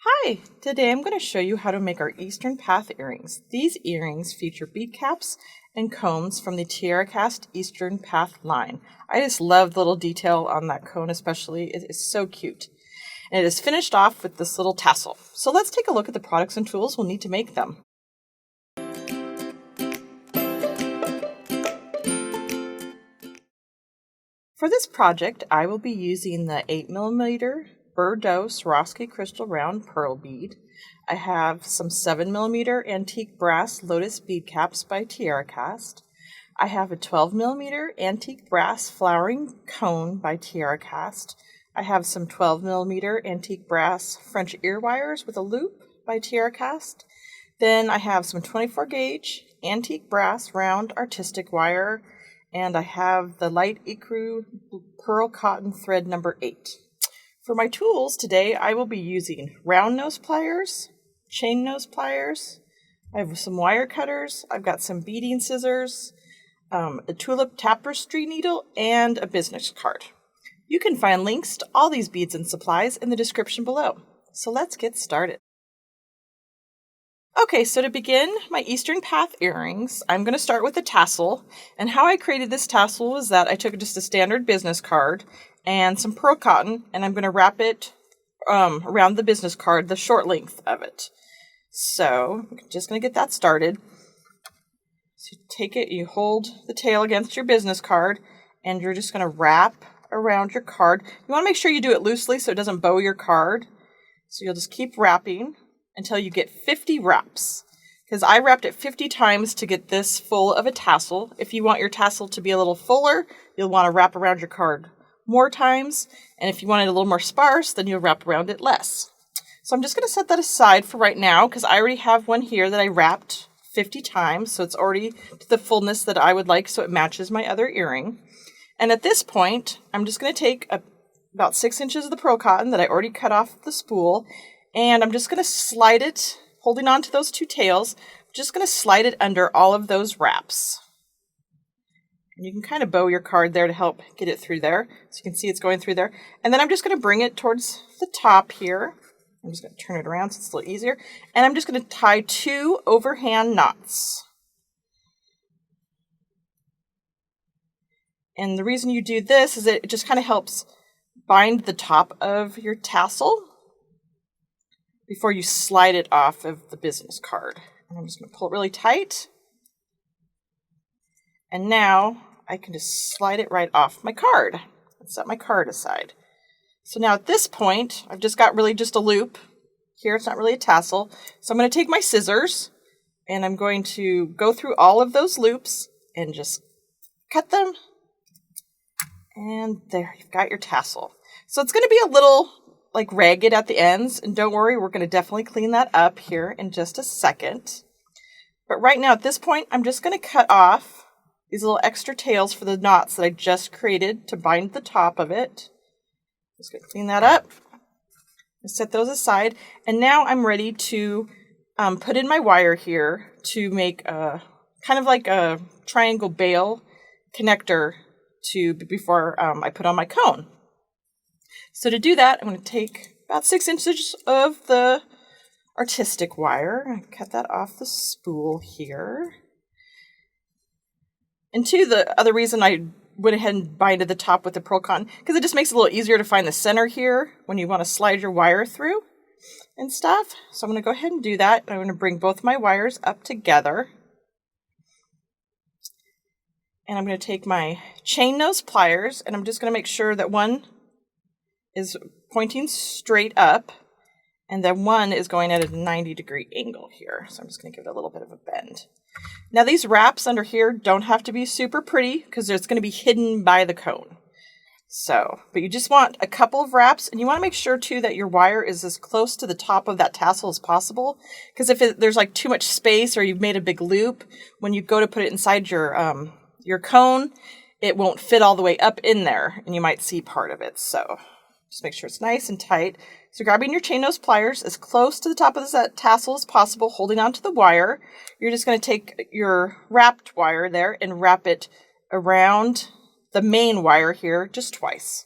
Hi! Today I'm going to show you how to make our Eastern Path earrings. These earrings feature bead caps and combs from the TierraCast Eastern Path line. I just love the little detail on that cone especially. It is so cute. And it is finished off with this little tassel. So let's take a look at the products and tools we'll need to make them. For this project, I will be using the 8mm Bordeaux Swarovski crystal round pearl bead. I have some 7mm antique brass Lotus bead caps by TierraCast. I have a 12mm antique brass flowering cone by TierraCast. I have some 12mm antique brass French ear wires with a loop by TierraCast. Then I have some 24 gauge antique brass round artistic wire, and I have the light Ecru pearl cotton thread number 8. For my tools today, I will be using round nose pliers, chain nose pliers, I have some wire cutters, I've got some beading scissors, a tulip tapestry needle, and a business card. You can find links to all these beads and supplies in the description below. So let's get started. Okay, so to begin my Eastern Path earrings, I'm going to start with the tassel. And how I created this tassel was that I took just a standard business card and some pearl cotton, and I'm going to wrap it around the business card, the short length of it. So I'm just going to get that started. So you take it, you hold the tail against your business card, and you're just going to wrap around your card. You want to make sure you do it loosely so it doesn't bow your card. So you'll just keep wrapping until you get 50 wraps. Because I wrapped it 50 times to get this full of a tassel. If you want your tassel to be a little fuller, you'll want to wrap around your card more times. And if you want it a little more sparse, then you'll wrap around it less. So I'm just going to set that aside for right now because I already have one here that I wrapped 50 times. So it's already to the fullness that I would like, so it matches my other earring. And at this point, I'm just going to take about 6 inches of the pearl cotton that I already cut off the spool, and I'm just going to slide it, holding on to those two tails, just going to slide it under all of those wraps. And you can kind of bow your card there to help get it through there. So you can see it's going through there. And then I'm just going to bring it towards the top here. I'm just going to turn it around so it's a little easier. And I'm just going to tie 2 overhand knots. And the reason you do this is it just kind of helps bind the top of your tassel before you slide it off of the business card. And I'm just going to pull it really tight. And now I can just slide it right off my card. Let's set my card aside. So now at this point, I've just got really just a loop. Here it's not really a tassel. So I'm going to take my scissors and I'm going to go through all of those loops and just cut them. And there, you've got your tassel. So it's going to be a little like ragged at the ends, and don't worry, we're going to definitely clean that up here in just a second. But right now at this point, I'm just going to cut off these little extra tails for the knots that I just created to bind the top of it. Just going to clean that up and set those aside. And now I'm ready to put in my wire here to make a kind of like a triangle bail connector before I put on my cone. So to do that, I'm going to take about 6 inches of the artistic wire and cut that off the spool here. And the other reason I went ahead and binded the top with the pearl cotton, because it just makes it a little easier to find the center here when you want to slide your wire through and stuff. So I'm going to go ahead and do that. I'm going to bring both my wires up together. And I'm going to take my chain nose pliers, and I'm just going to make sure that one is pointing straight up, and then one is going at a 90-degree angle here. So I'm just going to give it a little bit of a bend. Now these wraps under here don't have to be super pretty because it's going to be hidden by the cone. But you just want a couple of wraps, and you want to make sure too that your wire is as close to the top of that tassel as possible, because if there's like too much space or you've made a big loop, when you go to put it inside your cone, it won't fit all the way up in there, and you might see part of it. So just make sure it's nice and tight. So grabbing your chain nose pliers as close to the top of this tassel as possible, holding onto the wire, you're just going to take your wrapped wire there and wrap it around the main wire here just twice.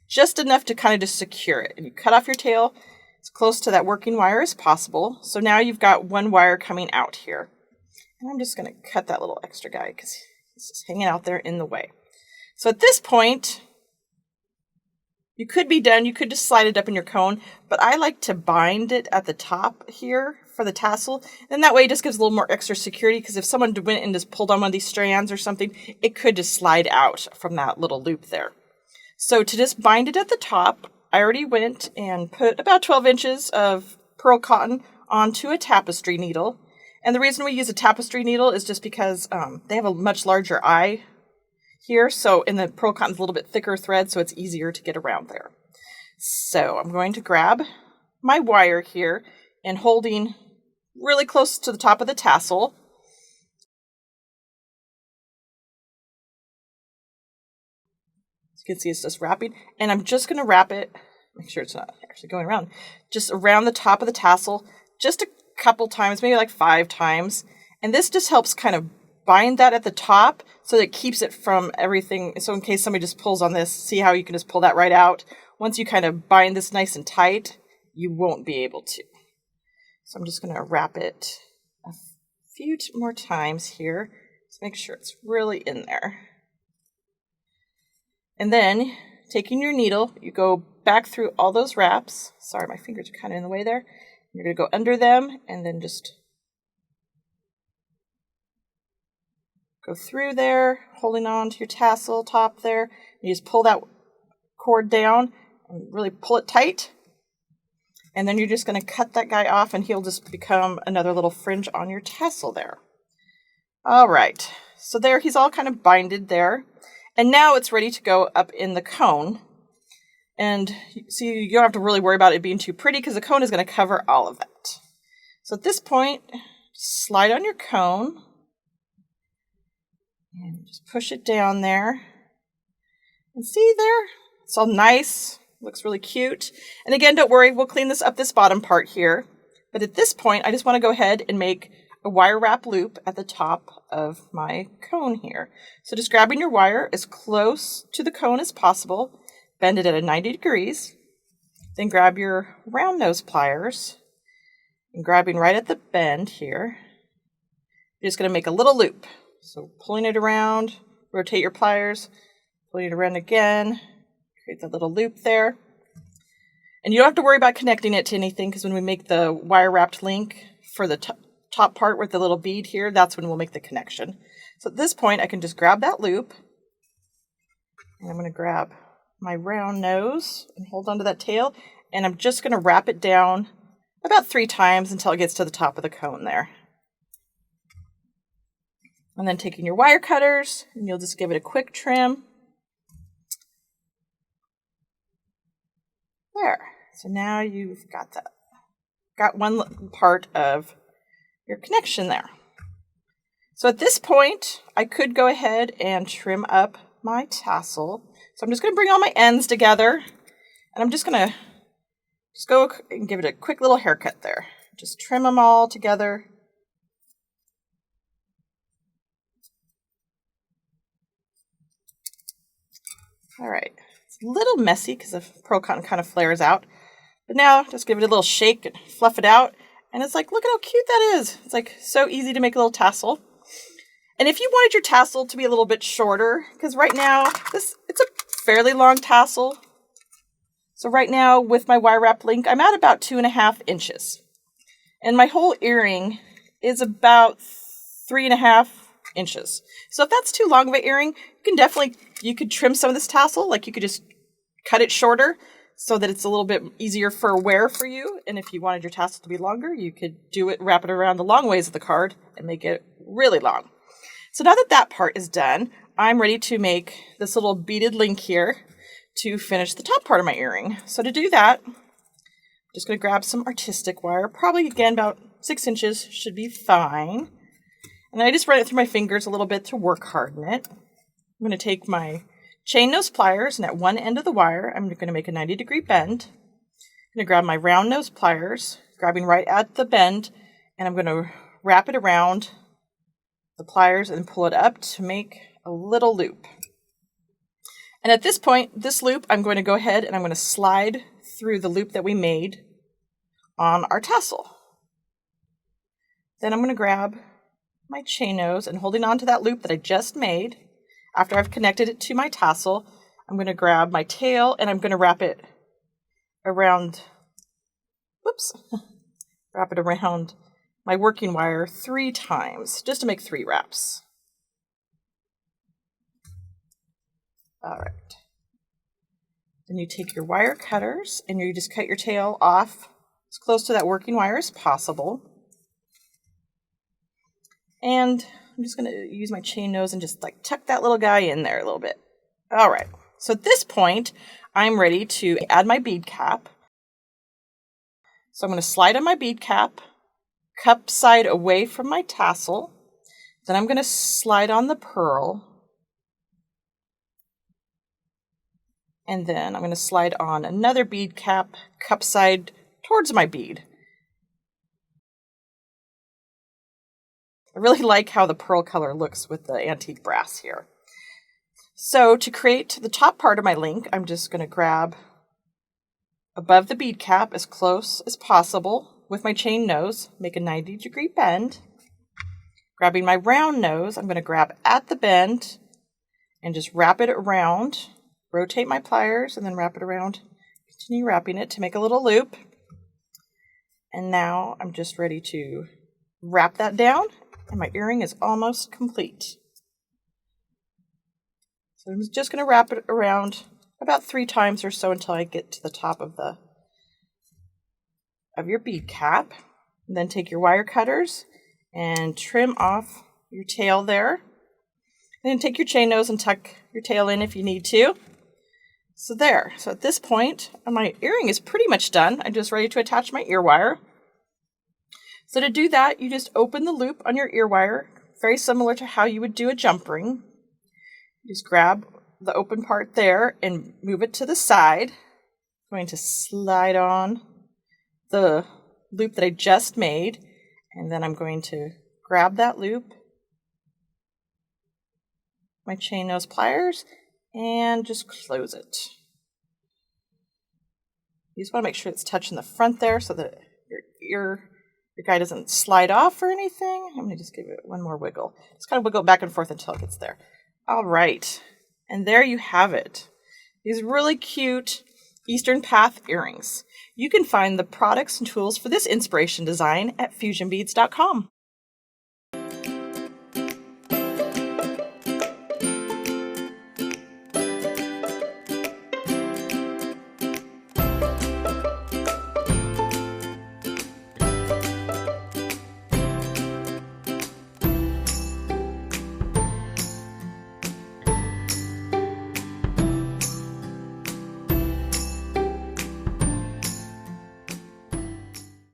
Just enough to kind of just secure it. And you cut off your tail as close to that working wire as possible. So now you've got one wire coming out here. And I'm just going to cut that little extra guy because he's just hanging out there in the way. So at this point, you could be done. You could just slide it up in your cone, but I like to bind it at the top here for the tassel. And that way it just gives a little more extra security, because if someone went and just pulled on one of these strands or something, it could just slide out from that little loop there. So to just bind it at the top, I already went and put about 12 inches of pearl cotton onto a tapestry needle. And the reason we use a tapestry needle is just because they have a much larger eye here. So in the pearl cotton's a little bit thicker thread, so it's easier to get around there. So I'm going to grab my wire here and holding really close to the top of the tassel. As you can see, it's just wrapping. And I'm just going to wrap it, make sure it's not actually going around, just around the top of the tassel, just a couple times, maybe like 5 times. And this just helps kind of bind that at the top so that it keeps it from everything. So in case somebody just pulls on this, see how you can just pull that right out. Once you kind of bind this nice and tight, you won't be able to. So I'm just going to wrap it a few more times here to make sure it's really in there. And then taking your needle, you go back through all those wraps. Sorry, my fingers are kind of in the way there. You're going to go under them and then just go through there, holding on to your tassel top there. You just pull that cord down and really pull it tight. And then you're just going to cut that guy off and he'll just become another little fringe on your tassel there. All right, so there he's all kind of binded there. And now it's ready to go up in the cone. And see, you don't have to really worry about it being too pretty because the cone is going to cover all of that. So at this point, slide on your cone. And just push it down there. And see there? It's all nice. Looks really cute. And again, don't worry, we'll clean this up, this bottom part here. But at this point, I just want to go ahead and make a wire wrap loop at the top of my cone here. So just grabbing your wire as close to the cone as possible, bend it at 90 degrees, then grab your round nose pliers and grabbing right at the bend here, you're just going to make a little loop. So pulling it around, rotate your pliers, pulling it around again, create that little loop there. And you don't have to worry about connecting it to anything, because when we make the wire wrapped link for the top part with the little bead here, that's when we'll make the connection. So at this point, I can just grab that loop, and I'm going to grab my round nose and hold onto that tail, and I'm just going to wrap it down about 3 times until it gets to the top of the cone there. And then taking your wire cutters, and you'll just give it a quick trim. There. So now you've got that. Got one part of your connection there. So at this point, I could go ahead and trim up my tassel. So I'm just going to bring all my ends together, and I'm just going to go and give it a quick little haircut there. Just trim them all together. All right, it's a little messy because the pearl cotton kind of flares out. But now just give it a little shake and fluff it out. And it's like, look at how cute that is. It's like so easy to make a little tassel. And if you wanted your tassel to be a little bit shorter, because right now it's a fairly long tassel. So right now with my wire wrap link, I'm at about 2.5 inches. And my whole earring is about 3.5 inches. So if that's too long of an earring, you could trim some of this tassel. Like you could just cut it shorter so that it's a little bit easier for wear for you. And if you wanted your tassel to be longer, you could wrap it around the long ways of the card and make it really long. So now that that part is done, I'm ready to make this little beaded link here to finish the top part of my earring. So to do that, I'm just going to grab some artistic wire, probably again about 6 inches should be fine. And I just run it through my fingers a little bit to work harden it. I'm going to take my chain nose pliers, and at one end of the wire, I'm going to make a 90-degree bend. I'm going to grab my round nose pliers, grabbing right at the bend, and I'm going to wrap it around the pliers and pull it up to make a little loop. And at this point, this loop, I'm going to go ahead and I'm going to slide through the loop that we made on our tassel. Then I'm going to grab my chain nose and holding on to that loop that I just made, after I've connected it to my tassel, I'm going to grab my tail and I'm going to wrap it around, wrap it around my working wire 3 times, just to make 3 wraps. All right. Then you take your wire cutters and you just cut your tail off as close to that working wire as possible. And I'm just going to use my chain nose and just like tuck that little guy in there a little bit. All right. So at this point, I'm ready to add my bead cap. So I'm going to slide on my bead cap, cup side away from my tassel. Then I'm going to slide on the pearl. And then I'm going to slide on another bead cap, cup side towards my bead. I really like how the pearl color looks with the antique brass here. So to create the top part of my link, I'm just going to grab above the bead cap as close as possible with my chain nose, make a 90-degree bend. Grabbing my round nose, I'm going to grab at the bend and just wrap it around. Rotate my pliers and then wrap it around. Continue wrapping it to make a little loop. And now I'm just ready to wrap that down, and my earring is almost complete. So I'm just going to wrap it around about 3 times or so until I get to the top of your bead cap. And then take your wire cutters and trim off your tail there. And then take your chain nose and tuck your tail in if you need to. So there. So at this point, my earring is pretty much done. I'm just ready to attach my ear wire. So to do that, you just open the loop on your ear wire, very similar to how you would do a jump ring. You just grab the open part there and move it to the side. I'm going to slide on the loop that I just made, and then I'm going to grab that loop, my chain nose pliers, and just close it. You just want to make sure it's touching the front there so that your guy doesn't slide off or anything. I'm going to just give it one more wiggle. Just kind of wiggle back and forth until it gets there. All right. And there you have it. These really cute Eastern Path earrings. You can find the products and tools for this inspiration design at fusionbeads.com.